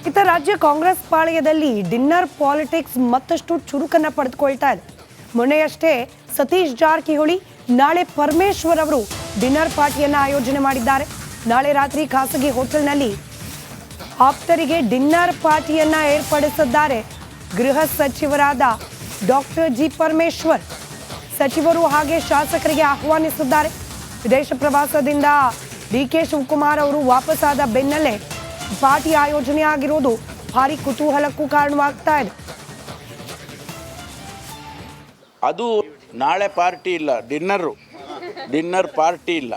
ಇತ್ತ ರಾಜ್ಯ Congress ಪಾಳೆಯದಲ್ಲಿ dinner politics ಮತ್ತಷ್ಟು ಚುರುಕನ್ನ ಪಡೆದುಕೊಳ್ತಾ ಇದೆ. ಮೊನ್ನೆಯಷ್ಟೇ ಸತೀಶ್ ಜಾರಕಿಹೊಳಿ ನಾಳೆ ಪರಮೇಶ್ವರ್ ಅವರು ಡಿನ್ನರ್ ಪಾರ್ಟಿಯನ್ನ ಆಯೋಜನೆ ಮಾಡಿದ್ದಾರೆ. ನಾಳೆ ರಾತ್ರಿ ಖಾಸಗಿ ಹೋಟೆಲ್ನಲ್ಲಿ ಆಪ್ತರಿಗೆ ಡಿನ್ನರ್ ಪಾರ್ಟಿಯನ್ನ ಏರ್ಪಡಿಸಿದ್ದಾರೆ ಗೃಹ ಸಚಿವರಾದ ಡಾಕ್ಟರ್ ಜಿ ಪರಮೇಶ್ವರ್. ಸಚಿವರು ಹಾಗೆ ಶಾಸಕರಿಗೆ ಆಹ್ವಾನಿಸಿದ್ದಾರೆ. ವಿದೇಶ ಪ್ರವಾಸದಿಂದ ಡಿ.ಕೆ. ಶಿವಕುಮಾರ್ ಅವರು ವಾಪಸ್ಸಾದ ಬೆನ್ನಲ್ಲೇ ಪಾರ್ಟಿ ಆಯೋಜನೆ ಆಗಿರೋದು ಭಾರಿ ಕುತೂಹಲಕ್ಕೂ ಕಾರಣವಾಗ್ತಾ ಇದೆ. ಅದು ನಾಳೆ ಪಾರ್ಟಿ ಇಲ್ಲ, ಡಿನ್ನರ್ ಪಾರ್ಟಿ ಇಲ್ಲ.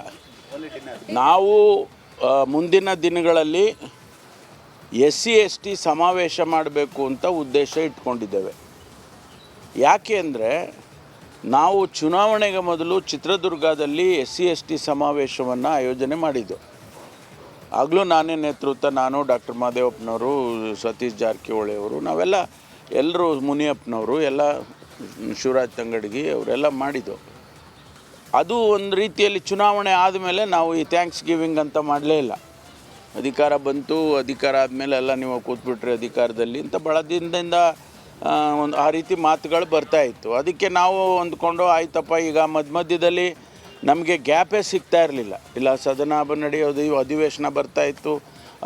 ನಾವು ಮುಂದಿನ ದಿನಗಳಲ್ಲಿ SC/ST ಸಮಾವೇಶ ಮಾಡಬೇಕು ಅಂತ ಉದ್ದೇಶ ಇಟ್ಕೊಂಡಿದ್ದೇವೆ. ಯಾಕೆ ಅಂದರೆ ನಾವು ಚುನಾವಣೆಗೆ ಮೊದಲು ಚಿತ್ರದುರ್ಗದಲ್ಲಿ SC/ST ಸಮಾವೇಶವನ್ನು ಆಯೋಜನೆ ಮಾಡಿದ್ದೆವು. ಆಗಲೂ ನಾನೇ ನೇತೃತ್ವ, ನಾನು ಡಾಕ್ಟರ್ ಮಹದೇವಪ್ಪನವರು, ಸತೀಶ್ ಜಾರಕಿಹೊಳಿ ಅವರು, ಎಲ್ಲರೂ ಮುನಿಯಪ್ಪನವರು, ಎಲ್ಲ ಶಿವರಾಜ್ ತಂಗಡಗಿ ಅವರೆಲ್ಲ ಮಾಡಿದ್ದೆವು. ಅದು ಒಂದು ರೀತಿಯಲ್ಲಿ ಚುನಾವಣೆ ಆದಮೇಲೆ ನಾವು ಈ ಥ್ಯಾಂಕ್ಸ್ ಗಿವಿಂಗ್ ಅಂತ ಮಾಡಲೇ ಇಲ್ಲ. ಅಧಿಕಾರ ಬಂತು, ಅಧಿಕಾರ ಆದಮೇಲೆ ಎಲ್ಲ ನೀವು ಕೂತ್ಬಿಟ್ರೆ ಅಧಿಕಾರದಲ್ಲಿ ಅಂತ ಭಾಳ ದಿನದಿಂದ ಒಂದು ಆ ರೀತಿ ಮಾತುಗಳು ಬರ್ತಾಯಿತ್ತು. ಅದಕ್ಕೆ ನಾವು ಅಂದ್ಕೊಂಡು ಆಯ್ತಪ್ಪ, ಈಗ ಮಧ್ಯದಲ್ಲಿ ನಮಗೆ ಗ್ಯಾಪೇ ಸಿಗ್ತಾ ಇರಲಿಲ್ಲ. ಇಲ್ಲ ಸದನ ನಡೆಯೋದು, ಅಧಿವೇಶನ ಬರ್ತಾಯಿತ್ತು,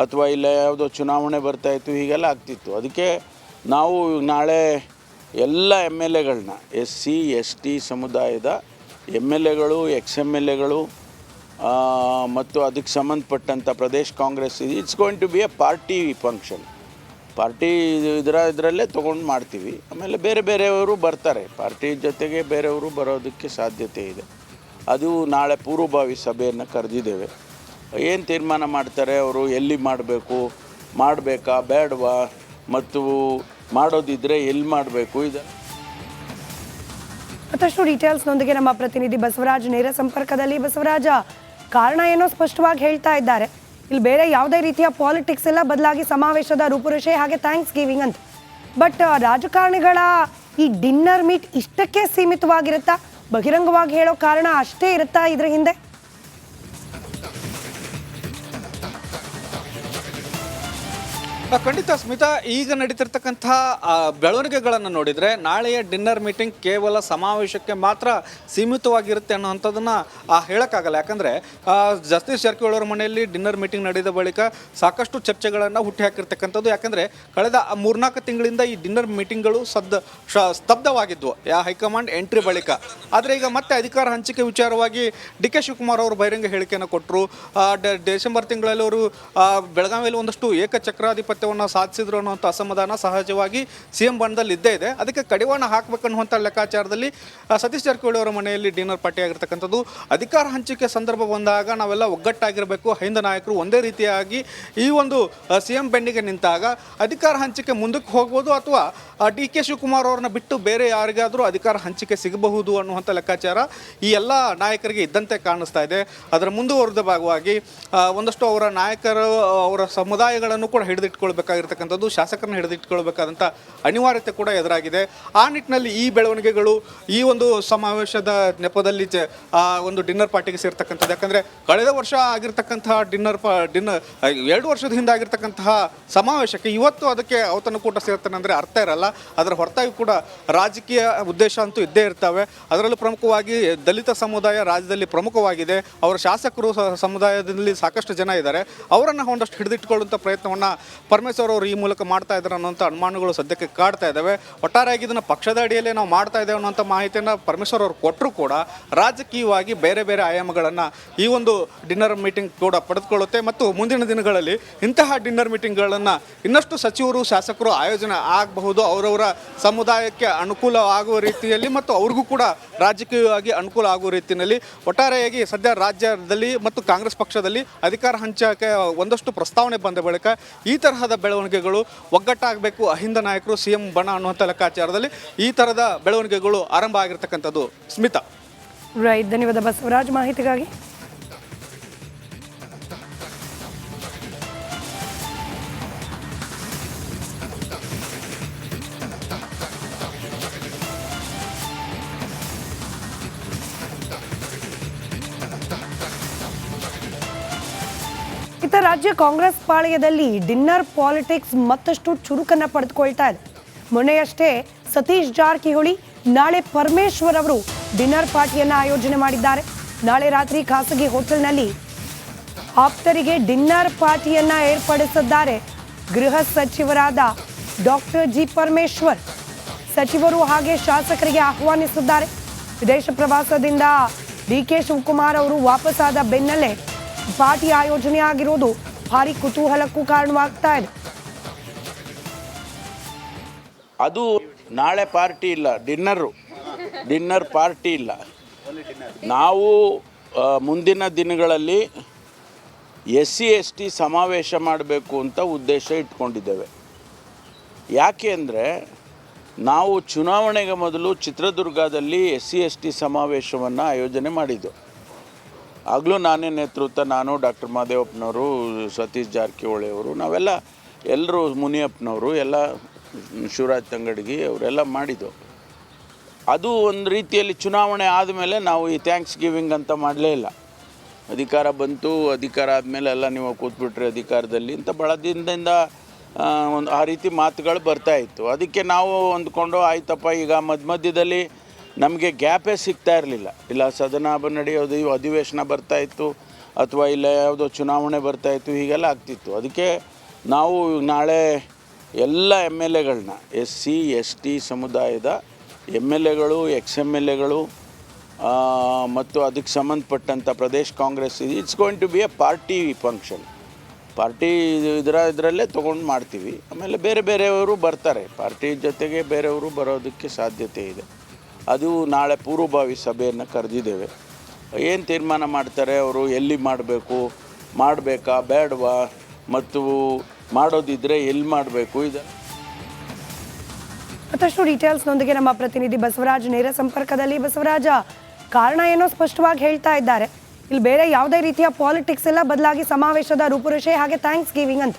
ಅಥವಾ ಇಲ್ಲ ಯಾವುದೋ ಚುನಾವಣೆ ಬರ್ತಾಯಿತ್ತು, ಹೀಗೆಲ್ಲ ಆಗ್ತಿತ್ತು. ಅದಕ್ಕೆ ನಾವು ನಾಳೆ ಎಲ್ಲ MLAಗಳನ್ನ SC/ST ಸಮುದಾಯದ MLAಗಳು, XMLAಗಳು ಮತ್ತು ಅದಕ್ಕೆ ಸಂಬಂಧಪಟ್ಟಂಥ Pradesh Congress, it's going to be a party function. Party ಇದರಲ್ಲೇ ತೊಗೊಂಡು ಮಾಡ್ತೀವಿ. ಆಮೇಲೆ ಬೇರೆಯವರು ಬರ್ತಾರೆ, ಪಾರ್ಟಿ ಜೊತೆಗೆ ಬೇರೆಯವರು ಬರೋದಕ್ಕೆ ಸಾಧ್ಯತೆ ಇದೆ. ಅದು ನಾಳೆ ಪೂರ್ವಭಾವಿ ಸಭೆಯನ್ನು ಕರೆದಿದ್ದೇವೆ. ಏನು ತೀರ್ಮಾನ ಮಾಡ್ತಾರೆ ಅವರು, ಎಲ್ಲಿ ಮಾಡಬೇಕಾ ಬೇಡವಾ, ಮತ್ತು ಮಾಡೋದಿದ್ದರೆ ಎಲ್ಲಿ ಮಾಡಬೇಕು, ಇದು ಮತ್ತಷ್ಟು ಡೀಟೇಲ್ಸ್ನೊಂದಿಗೆ ನಮ್ಮ ಪ್ರತಿನಿಧಿ ಬಸವರಾಜ್ ನೇರ ಸಂಪರ್ಕದಲ್ಲಿ. ಬಸವರಾಜ, ಕಾರಣ ಏನೋ ಸ್ಪಷ್ಟವಾಗಿ ಹೇಳ್ತಾ ಇದ್ದಾರೆ, ಇಲ್ಲಿ ಬೇರೆ ಯಾವುದೇ ರೀತಿಯ ಪಾಲಿಟಿಕ್ಸ್ ಎಲ್ಲ, ಬದಲಾಗಿ ಸಮಾವೇಶದ ರೂಪುರೇಷೆ ಹಾಗೆ ಥ್ಯಾಂಕ್ಸ್ ಗಿವಿಂಗ್ ಅಂತ. ಬಟ್ ರಾಜಕಾರಣಿಗಳ ಈ ಡಿನ್ನರ್ ಮೀಟ್ ಇಷ್ಟಕ್ಕೆ ಸೀಮಿತವಾಗಿರುತ್ತಾ? ಬಹಿರಂಗವಾಗಿ ಹೇಳೋ ಕಾರಣ ಅಷ್ಟೇ ಇರುತ್ತಾ ಇದ್ರ ಹಿಂದೆ? ಖಂಡಿತ ಸ್ಮಿತಾ, ಈಗ ನಡೀತಿರ್ತಕ್ಕಂಥ ಬೆಳವಣಿಗೆಗಳನ್ನು ನೋಡಿದರೆ ನಾಳೆಯ ಡಿನ್ನರ್ ಮೀಟಿಂಗ್ ಕೇವಲ ಸಮಾವೇಶಕ್ಕೆ ಮಾತ್ರ ಸೀಮಿತವಾಗಿರುತ್ತೆ ಅನ್ನೋಂಥದ್ದನ್ನು ಹೇಳೋಕ್ಕಾಗಲ್ಲ. ಯಾಕಂದರೆ ಸತೀಶ್ ಜಾರಕಿಹೊಳಿ ಅವರ ಮನೆಯಲ್ಲಿ ಡಿನ್ನರ್ ಮೀಟಿಂಗ್ ನಡೆದ ಬಳಿಕ ಸಾಕಷ್ಟು ಚರ್ಚೆಗಳನ್ನು ಹುಟ್ಟಿಹಾಕಿರ್ತಕ್ಕಂಥದ್ದು. ಯಾಕಂದರೆ ಕಳೆದ 3-4 ತಿಂಗಳಿಂದ ಈ ಡಿನ್ನರ್ ಮೀಟಿಂಗ್ಗಳು ಸ್ತಬ್ಧವಾಗಿದ್ವು ಹೈಕಮಾಂಡ್ ಎಂಟ್ರಿ ಬಳಿಕ. ಆದರೆ ಈಗ ಮತ್ತೆ ಅಧಿಕಾರ ಹಂಚಿಕೆ ವಿಚಾರವಾಗಿ ಡಿ.ಕೆ. ಶಿವಕುಮಾರ್ ಅವರು ಬಹಿರಂಗ ಹೇಳಿಕೆಯನ್ನು ಕೊಟ್ಟರು. ಡಿಸೆಂಬರ್ ತಿಂಗಳಲ್ಲಿ ಅವರು ಬೆಳಗಾವಿಯಲ್ಲಿ ಒಂದಷ್ಟು ಏಕಚಕ್ರಾಧಿಪತ್ಯ ಸಾಧಿಸಿದ್ರು ಅನ್ನುವಂಥ ಅಸಮಾಧಾನ ಸಹಜವಾಗಿ CM ಬಣದಲ್ಲಿ ಇದ್ದೇ ಇದೆ. ಅದಕ್ಕೆ ಕಡಿವಾಣ ಹಾಕಬೇಕನ್ನುವಂಥ ಲೆಕ್ಕಾಚಾರದಲ್ಲಿ ಸತೀಶ್ ಜಾರಕಿಹೊಳಿ ಅವರ ಮನೆಯಲ್ಲಿ ಡಿನ್ನರ್ ಪಾರ್ಟಿ ಆಗಿರ್ತಕ್ಕಂಥದ್ದು. ಅಧಿಕಾರ ಹಂಚಿಕೆ ಸಂದರ್ಭ ಬಂದಾಗ ನಾವೆಲ್ಲ ಒಗ್ಗಟ್ಟಾಗಿರಬೇಕು, ಹಿಂದ ನಾಯಕರು ಒಂದೇ ರೀತಿಯಾಗಿ ಈ ಒಂದು CM ಬೆನ್ನಿಗೆ ನಿಂತಾಗ ಅಧಿಕಾರ ಹಂಚಿಕೆ ಮುಂದಕ್ಕೆ ಹೋಗ್ಬೋದು, ಅಥವಾ ಡಿ.ಕೆ. ಶಿವಕುಮಾರ್ ಅವ್ರನ್ನ ಬಿಟ್ಟು ಬೇರೆ ಯಾರಿಗಾದರೂ ಅಧಿಕಾರ ಹಂಚಿಕೆ ಸಿಗಬಹುದು ಅನ್ನುವಂಥ ಲೆಕ್ಕಾಚಾರ ಈ ಎಲ್ಲ ನಾಯಕರಿಗೆ ಇದ್ದಂತೆ ಕಾಣಿಸ್ತಾ ಇದೆ. ಅದರ ಮುಂದುವರೆದ ಭಾಗವಾಗಿ ಒಂದಷ್ಟು ಅವರ ನಾಯಕರು ಅವರ ಸಮುದಾಯಗಳನ್ನು ಕೂಡ ಹಿಡಿದಿಟ್ಕೊಳ್ಬೇಕಾಗಿರ್ತಕ್ಕಂಥದ್ದು, ಶಾಸಕರನ್ನ ಹಿಡಿದಿಟ್ಕೊಳ್ಬೇಕಾದಂಥ ಅನಿವಾರ್ಯತೆ ಕೂಡ ಎದುರಾಗಿದೆ. ಆ ನಿಟ್ಟಿನಲ್ಲಿ ಈ ಬೆಳವಣಿಗೆಗಳು ಈ ಒಂದು ಸಮಾವೇಶದ ನೆಪದಲ್ಲಿ ಒಂದು ಡಿನ್ನರ್ ಪಾರ್ಟಿಗೆ ಸೇರ್ತಕ್ಕಂಥದ್ದು. ಯಾಕಂದರೆ ಕಳೆದ ವರ್ಷ ಆಗಿರ್ತಕ್ಕಂತಹ ಡಿನ್ನರ್ 2 ವರ್ಷದ ಹಿಂದೆ ಆಗಿರ್ತಕ್ಕಂತಹ ಸಮಾವೇಶಕ್ಕೆ ಇವತ್ತು ಅದಕ್ಕೆ ಔತಣಕೂಟ ಸೇರ್ತಾನೆ ಅಂದರೆ ಅರ್ಥ ಇರಲ್ಲ. ಅದರ ಹೊರತಾಗಿ ಕೂಡ ರಾಜಕೀಯ ಉದ್ದೇಶ ಅಂತೂ ಇದ್ದೇ ಇರ್ತವೆ. ಅದರಲ್ಲೂ ಪ್ರಮುಖವಾಗಿ ದಲಿತ ಸಮುದಾಯ ರಾಜ್ಯದಲ್ಲಿ ಪ್ರಮುಖವಾಗಿದೆ. ಅವರ ಶಾಸಕರು ಸಮುದಾಯದಲ್ಲಿ ಸಾಕಷ್ಟು ಜನ ಇದ್ದಾರೆ. ಅವರನ್ನು ಒಂದಷ್ಟು ಹಿಡಿದಿಟ್ಕೊಳ್ಳುವಂಥ ಪ್ರಯತ್ನವನ್ನು ಪರಮೇಶ್ವರ್ ಅವರು ಈ ಮೂಲಕ ಮಾಡ್ತಾ ಇದ್ದಾರೆ ಅನ್ನೋಂಥ ಅನುಮಾನಗಳು ಸದ್ಯಕ್ಕೆ ಕಾಡ್ತಾ ಇದ್ದಾವೆ. ಒಟ್ಟಾರೆಯಾಗಿ ಇದನ್ನು ಪಕ್ಷದ ಅಡಿಯಲ್ಲೇ ನಾವು ಮಾಡ್ತಾ ಇದ್ದೇವೆ ಅನ್ನೋಂಥ ಮಾಹಿತಿಯನ್ನು ಪರಮೇಶ್ವರ್ ಅವರು ಕೊಟ್ಟರು ಕೂಡ ರಾಜಕೀಯವಾಗಿ ಬೇರೆ ಬೇರೆ ಆಯಾಮಗಳನ್ನು ಈ ಒಂದು ಡಿನ್ನರ್ ಮೀಟಿಂಗ್ ಕೂಡ ಪಡೆದುಕೊಳ್ಳುತ್ತೆ. ಮತ್ತು ಮುಂದಿನ ದಿನಗಳಲ್ಲಿ ಇಂತಹ ಡಿನ್ನರ್ ಮೀಟಿಂಗ್ಗಳನ್ನು ಇನ್ನಷ್ಟು ಸಚಿವರು ಶಾಸಕರು ಆಯೋಜನೆ ಆಗಬಹುದು, ಅವರವರ ಸಮುದಾಯಕ್ಕೆ ಅನುಕೂಲ ಆಗುವ ರೀತಿಯಲ್ಲಿ ಮತ್ತು ಅವ್ರಿಗೂ ಕೂಡ ರಾಜಕೀಯವಾಗಿ ಅನುಕೂಲ ಆಗುವ ರೀತಿಯಲ್ಲಿ. ಒಟ್ಟಾರೆಯಾಗಿ ಸದ್ಯ ರಾಜ್ಯದಲ್ಲಿ ಮತ್ತು ಕಾಂಗ್ರೆಸ್ ಪಕ್ಷದಲ್ಲಿ ಅಧಿಕಾರ ಹಂಚಿಕೆ ಒಂದಷ್ಟು ಪ್ರಸ್ತಾವನೆ ಬಂದ ಬಳಿಕ ಈ ತರಹದ ಬೆಳವಣಿಗೆಗಳು ಒಗ್ಗಟ್ಟಾಗಬೇಕು, ಅಹಿಂದ ನಾಯಕರು CM ಬಣ ಅನ್ನುವಂಥ ಲೆಕ್ಕಾಚಾರದಲ್ಲಿ ಈ ಥರದ ಬೆಳವಣಿಗೆಗಳು ಆರಂಭ ಆಗಿರ್ತಕ್ಕಂಥದ್ದು. ಸ್ಮಿತಾ, ರೈಟ್, ಧನ್ಯವಾದ ಬಸವರಾಜ್ ಮಾಹಿತಿಗಾಗಿ. ಇತ್ತ ರಾಜ್ಯ ಕಾಂಗ್ರೆಸ್ ಪಾಳೆಯದಲ್ಲಿ ಡಿನ್ನರ್ ಪಾಲಿಟಿಕ್ಸ್ ಮತ್ತಷ್ಟು ಚುರುಕನ್ನ ಪಡೆದುಕೊಳ್ತಾ ಇದೆ. ಮೊನ್ನೆಯಷ್ಟೇ ಸತೀಶ್ ಜಾರಕಿಹೊಳಿ, ನಾಳೆ ಪರಮೇಶ್ವರ್ ಅವರು ಡಿನ್ನರ್ ಪಾರ್ಟಿಯನ್ನ ಆಯೋಜನೆ ಮಾಡಿದ್ದಾರೆ. ನಾಳೆ ರಾತ್ರಿ ಖಾಸಗಿ ಹೋಟೆಲ್ನಲ್ಲಿ ಆಪ್ತರಿಗೆ ಡಿನ್ನರ್ ಪಾರ್ಟಿಯನ್ನ ಏರ್ಪಡಿಸಿದ್ದಾರೆ ಗೃಹ ಸಚಿವರಾದ ಡಾಕ್ಟರ್ ಜಿ ಪರಮೇಶ್ವರ್. ಸಚಿವರು ಹಾಗೆ ಶಾಸಕರಿಗೆ ಆಹ್ವಾನಿಸಿದ್ದಾರೆ. ವಿದೇಶ ಪ್ರವಾಸದಿಂದ ಡಿ.ಕೆ. ಶಿವಕುಮಾರ್ ಅವರು ವಾಪಸ್ಸಾದ ಬೆನ್ನಲ್ಲೇ ಪಾರ್ಟಿ ಆಯೋಜನೆ ಆಗಿರೋದು ಭಾರಿ ಕುತೂಹಲಕ್ಕೂ ಕಾರಣವಾಗ್ತಾ ಇದೆ. ಅದು ನಾಳೆ ಪಾರ್ಟಿ ಇಲ್ಲ, ಡಿನ್ನರ್ ಪಾರ್ಟಿ ಇಲ್ಲ. ನಾವು ಮುಂದಿನ ದಿನಗಳಲ್ಲಿ SC/ST ಸಮಾವೇಶ ಮಾಡಬೇಕು ಅಂತ ಉದ್ದೇಶ ಇಟ್ಕೊಂಡಿದ್ದೇವೆ. ಯಾಕೆ ಅಂದರೆ ನಾವು ಚುನಾವಣೆಗೆ ಮೊದಲು ಚಿತ್ರದುರ್ಗದಲ್ಲಿ SC/ST ಸಮಾವೇಶವನ್ನು ಆಯೋಜನೆ ಮಾಡಿದ್ದೆವು. ಆಗಲೂ ನಾನೇ ನೇತೃತ್ವ, ನಾನು, ಡಾಕ್ಟರ್ ಮಹದೇವಪ್ಪನವರು, ಸತೀಶ್ ಜಾರಕಿಹೊಳಿ ಅವರು, ಎಲ್ಲರೂ ಮುನಿಯಪ್ಪನವರು, ಎಲ್ಲ ಶಿವರಾಜ್ ತಂಗಡಗಿ ಅವರೆಲ್ಲ ಮಾಡಿದ್ದೆವು. ಅದು ಒಂದು ರೀತಿಯಲ್ಲಿ ಚುನಾವಣೆ ಆದಮೇಲೆ ನಾವು ಈ ಥ್ಯಾಂಕ್ಸ್ ಗಿವಿಂಗ್ ಅಂತ ಮಾಡಲೇ ಇಲ್ಲ. ಅಧಿಕಾರ ಬಂತು, ಅಧಿಕಾರ ಆದಮೇಲೆ ಎಲ್ಲ ನೀವು ಕೂತ್ಬಿಟ್ರೆ ಅಧಿಕಾರದಲ್ಲಿ ಅಂತ ಭಾಳ ದಿನದಿಂದ ಒಂದು ಆ ರೀತಿ ಮಾತುಗಳು ಬರ್ತಾಯಿತ್ತು. ಅದಕ್ಕೆ ನಾವು ಅಂದ್ಕೊಂಡು ಆಯ್ತಪ್ಪ, ಈಗ ಮಧ್ಯದಲ್ಲಿ ನಮಗೆ ಗ್ಯಾಪೇ ಸಿಗ್ತಾ ಇರಲಿಲ್ಲ. ಇಲ್ಲ ಸದನ ನಡೆಯೋದು, ಅಧಿವೇಶನ ಬರ್ತಾಯಿತ್ತು, ಅಥವಾ ಇಲ್ಲ ಯಾವುದೋ ಚುನಾವಣೆ ಬರ್ತಾಯಿತ್ತು, ಹೀಗೆಲ್ಲ ಆಗ್ತಿತ್ತು. ಅದಕ್ಕೆ ನಾವು ನಾಳೆ ಎಲ್ಲ MLAಗಳನ್ನ SC/ST ಸಮುದಾಯದ MLAಗಳು, XMLAಗಳು ಮತ್ತು ಅದಕ್ಕೆ ಸಂಬಂಧಪಟ್ಟಂಥ Pradesh Congress, it's going to be a party function. Party ಇದರಲ್ಲೇ ತೊಗೊಂಡು ಮಾಡ್ತೀವಿ. ಆಮೇಲೆ ಬೇರೆಯವರು ಬರ್ತಾರೆ, ಪಾರ್ಟಿ ಜೊತೆಗೆ ಬೇರೆಯವರು ಬರೋದಕ್ಕೆ ಸಾಧ್ಯತೆ ಇದೆ. ಅದು ನಾಳೆ ಪೂರ್ವಭಾವಿ ಸಭೆಯನ್ನು ಕರೆದಿದ್ದೇವೆ. ಏನು ತೀರ್ಮಾನ ಮಾಡ್ತಾರೆ ಅವರು, ಎಲ್ಲಿ ಮಾಡಬೇಕಾ ಬೇಡವಾ, ಮತ್ತು ಮಾಡೋದಿದ್ದರೆ ಎಲ್ಲಿ ಮಾಡಬೇಕು, ಇದು ಮತ್ತಷ್ಟು ಡೀಟೇಲ್ಸ್ನೊಂದಿಗೆ ನಮ್ಮ ಪ್ರತಿನಿಧಿ ಬಸವರಾಜ್ ನೇರ ಸಂಪರ್ಕದಲ್ಲಿ. ಬಸವರಾಜ, ಕಾರಣ ಏನೋ ಸ್ಪಷ್ಟವಾಗಿ ಹೇಳ್ತಾ ಇದ್ದಾರೆ, ಇಲ್ಲಿ ಬೇರೆ ಯಾವುದೇ ರೀತಿಯ ಪಾಲಿಟಿಕ್ಸ್ ಎಲ್ಲ, ಬದಲಾಗಿ ಸಮಾವೇಶದ ರೂಪುರೇಷೆ ಹಾಗೆ ಥ್ಯಾಂಕ್ಸ್ ಗಿವಿಂಗ್ ಅಂತ.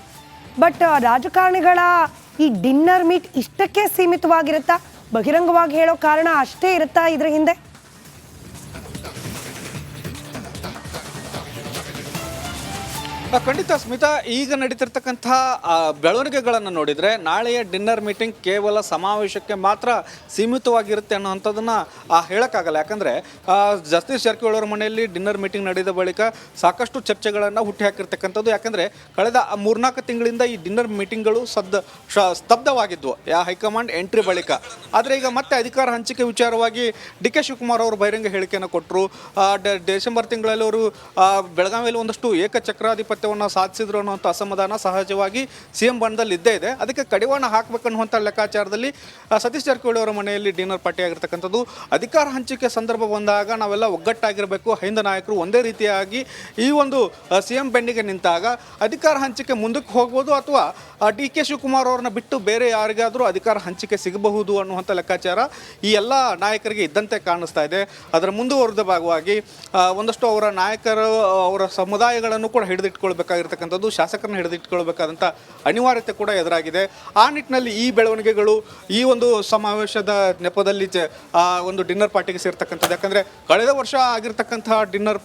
ಬಟ್ ರಾಜಕಾರಣಿಗಳ ಈ ಡಿನ್ನರ್ ಮೀಟ್ ಇಷ್ಟಕ್ಕೆ ಸೀಮಿತವಾಗಿರುತ್ತಾ? ಬಹಿರಂಗವಾಗಿ ಹೇಳೋ ಕಾರಣ ಅಷ್ಟೇ ಇರುತ್ತಾ ಇದ್ರ ಹಿಂದೆ? ಖಂಡಿತ ಸ್ಮಿತಾ, ಈಗ ನಡೀತಿರ್ತಕ್ಕಂಥ ಬೆಳವಣಿಗೆಗಳನ್ನು ನೋಡಿದರೆ ನಾಳೆಯ ಡಿನ್ನರ್ ಮೀಟಿಂಗ್ ಕೇವಲ ಸಮಾವೇಶಕ್ಕೆ ಮಾತ್ರ ಸೀಮಿತವಾಗಿರುತ್ತೆ ಅನ್ನೋಂಥದ್ದನ್ನು ಹೇಳೋಕ್ಕಾಗಲ್ಲ. ಯಾಕಂದರೆ ಸತೀಶ್ ಜಾರಕಿಹೊಳಿ ಅವರ ಮನೆಯಲ್ಲಿ ಡಿನ್ನರ್ ಮೀಟಿಂಗ್ ನಡೆದ ಬಳಿಕ ಸಾಕಷ್ಟು ಚರ್ಚೆಗಳನ್ನು ಹುಟ್ಟಿಹಾಕಿರ್ತಕ್ಕಂಥದ್ದು. ಯಾಕಂದರೆ ಕಳೆದ 3-4 ತಿಂಗಳಿಂದ ಈ ಡಿನ್ನರ್ ಮೀಟಿಂಗ್ಗಳು ಸ್ತಬ್ಧವಾಗಿದ್ವು ಹೈಕಮಾಂಡ್ ಎಂಟ್ರಿ ಬಳಿಕ. ಆದರೆ ಈಗ ಮತ್ತೆ ಅಧಿಕಾರ ಹಂಚಿಕೆ ವಿಚಾರವಾಗಿ ಡಿ.ಕೆ. ಶಿವಕುಮಾರ್ ಅವರು ಬಹಿರಂಗ ಹೇಳಿಕೆಯನ್ನು ಕೊಟ್ಟರು. ಡಿಸೆಂಬರ್ ತಿಂಗಳಲ್ಲಿ ಅವರು ಬೆಳಗಾವಿಯಲ್ಲಿ ಒಂದಷ್ಟು ಏಕಚಕ್ರಾಧಿಪತ್ಯ ಸಾಧಿಸಿದ್ರು ಅನ್ನುವಂಥ ಅಸಮಾಧಾನ ಸಹಜವಾಗಿ CM ಬಣದಲ್ಲಿ ಇದ್ದೇ ಇದೆ. ಅದಕ್ಕೆ ಕಡಿವಾಣ ಹಾಕಬೇಕನ್ನುವಂಥ ಲೆಕ್ಕಾಚಾರದಲ್ಲಿ ಸತೀಶ್ ಜಾರಕಿಹೊಳಿ ಅವರ ಮನೆಯಲ್ಲಿ ಡಿನ್ನರ್ ಪಾರ್ಟಿ ಆಗಿರ್ತಕ್ಕಂಥದ್ದು. ಅಧಿಕಾರ ಹಂಚಿಕೆ ಸಂದರ್ಭ ಬಂದಾಗ ನಾವೆಲ್ಲ ಒಗ್ಗಟ್ಟಾಗಿರಬೇಕು, ಹಿಂದ ನಾಯಕರು ಒಂದೇ ರೀತಿಯಾಗಿ ಈ ಒಂದು CM ಬೆನ್ನಿಗೆ ನಿಂತಾಗ ಅಧಿಕಾರ ಹಂಚಿಕೆ ಮುಂದಕ್ಕೆ ಹೋಗ್ಬೋದು, ಅಥವಾ ಡಿ.ಕೆ. ಶಿವಕುಮಾರ್ ಅವ್ರನ್ನ ಬಿಟ್ಟು ಬೇರೆ ಯಾರಿಗಾದರೂ ಅಧಿಕಾರ ಹಂಚಿಕೆ ಸಿಗಬಹುದು ಅನ್ನುವಂಥ ಲೆಕ್ಕಾಚಾರ ಈ ಎಲ್ಲ ನಾಯಕರಿಗೆ ಇದ್ದಂತೆ ಕಾಣಿಸ್ತಾ ಇದೆ. ಅದರ ಮುಂದುವರೆದ ಭಾಗವಾಗಿ ಒಂದಷ್ಟು ಅವರ ನಾಯಕರು ಅವರ ಸಮುದಾಯಗಳನ್ನು ಕೂಡ ಹಿಡಿದಿಟ್ಕೊಳ್ಬೇಕಾಗಿರ್ತಕ್ಕಂಥದ್ದು, ಶಾಸಕರನ್ನ ಹಿಡಿದಿಟ್ಕೊಳ್ಬೇಕಾದಂಥ ಅನಿವಾರ್ಯತೆ ಕೂಡ ಎದುರಾಗಿದೆ. ಆ ನಿಟ್ಟಿನಲ್ಲಿ ಈ ಬೆಳವಣಿಗೆಗಳು ಈ ಒಂದು ಸಮಾವೇಶದ ನೆಪದಲ್ಲಿ ಒಂದು ಡಿನ್ನರ್ ಪಾರ್ಟಿಗೆ ಸೇರ್ತಕ್ಕಂಥದ್ದು. ಯಾಕಂದರೆ ಕಳೆದ ವರ್ಷ ಆಗಿರ್ತಕ್ಕಂತಹ ಡಿನ್ನರ್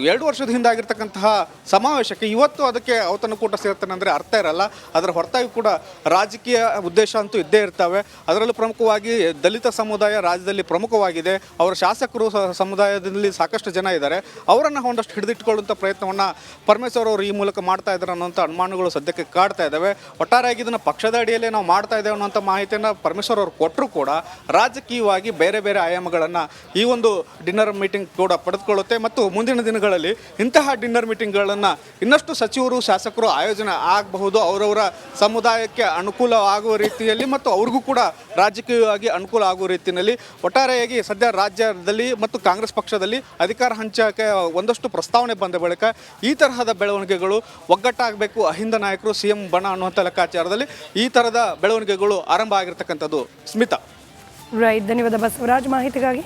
2 ವರ್ಷದ ಹಿಂದೆ ಆಗಿರ್ತಕ್ಕಂತಹ ಸಮಾವೇಶಕ್ಕೆ ಇವತ್ತು ಅದಕ್ಕೆ ಔತಣಕೂಟ ಸೇರ್ತಾನೆ ಅಂದರೆ ಅರ್ಥ ಇರಲ್ಲ. ಅದರ ಹೊರತಾಗಿ ಕೂಡ ರಾಜಕೀಯ ಉದ್ದೇಶ ಅಂತೂ ಇದ್ದೇ ಇರ್ತವೆ. ಅದರಲ್ಲೂ ಪ್ರಮುಖವಾಗಿ ದಲಿತ ಸಮುದಾಯ ರಾಜ್ಯದಲ್ಲಿ ಪ್ರಮುಖವಾಗಿದೆ. ಅವರ ಶಾಸಕರು ಸಮುದಾಯದಲ್ಲಿ ಸಾಕಷ್ಟು ಜನ ಇದ್ದಾರೆ. ಅವರನ್ನು ಒಂದಷ್ಟು ಹಿಡಿದಿಟ್ಕೊಳ್ಳುವಂಥ ಪ್ರಯತ್ನವನ್ನು ಪರಮೇಶ್ವರ್ ಅವರು ಈ ಮೂಲಕ ಮಾಡ್ತಾ ಇದ್ದಾರೆ ಅನ್ನೋಂಥ ಅನುಮಾನಗಳು ಸದ್ಯಕ್ಕೆ ಕಾಡ್ತಾ ಇದ್ದಾವೆ. ಒಟ್ಟಾರೆಯಾಗಿ ಇದನ್ನು ಪಕ್ಷದ ಅಡಿಯಲ್ಲೇ ನಾವು ಮಾಡ್ತಾ ಇದ್ದೇವೆ ಅನ್ನೋಂಥ ಮಾಹಿತಿಯನ್ನು ಪರಮೇಶ್ವರ್ ಅವರು ಕೊಟ್ಟರು ಕೂಡ ರಾಜಕೀಯವಾಗಿ ಬೇರೆ ಬೇರೆ ಆಯಾಮಗಳನ್ನು ಈ ಒಂದು ಡಿನ್ನರ್ ಮೀಟಿಂಗ್ ಕೂಡ ಪಡೆದುಕೊಳ್ಳುತ್ತೆ. ಮತ್ತು ಮುಂದಿನ ದಿನಗಳಲ್ಲಿ ಇಂತಹ ಡಿನ್ನರ್ ಮೀಟಿಂಗ್ಗಳನ್ನು ಇನ್ನಷ್ಟು ಸಚಿವರು ಶಾಸಕರು ಆಯೋಜನೆ ಆಗಬಹುದು, ಅವರವರ ಸಮುದಾಯಕ್ಕೆ ಅನುಕೂಲ ಆಗುವ ರೀತಿಯಲ್ಲಿ ಮತ್ತು ಅವ್ರಿಗೂ ಕೂಡ ರಾಜಕೀಯವಾಗಿ ಅನುಕೂಲ ಆಗುವ ರೀತಿಯಲ್ಲಿ. ಒಟ್ಟಾರೆಯಾಗಿ ಸದ್ಯ ರಾಜ್ಯದಲ್ಲಿ ಮತ್ತು ಕಾಂಗ್ರೆಸ್ ಪಕ್ಷದಲ್ಲಿ ಅಧಿಕಾರ ಹಂಚಿಕೆ ಒಂದಷ್ಟು ಪ್ರಸ್ತಾವನೆ ಬಂದ ಬಳಿಕ ಈ ತರಹದ ಬೆಳವಣಿಗೆಗಳು ಒಗ್ಗಟ್ಟಾಗಬೇಕು, ಅಹಿಂದ ನಾಯಕರು CM ಬಣ ಅನ್ನುವಂಥ ಲೆಕ್ಕಾಚಾರದಲ್ಲಿ ಈ ಥರದ ಬೆಳವಣಿಗೆಗಳು ಆರಂಭ ಆಗಿರ್ತಕ್ಕಂಥದ್ದು. ಸ್ಮಿತಾ. ರೈಟ್, ಧನ್ಯವಾದ ಬಸವರಾಜ್ ಮಾಹಿತಿಗಾಗಿ.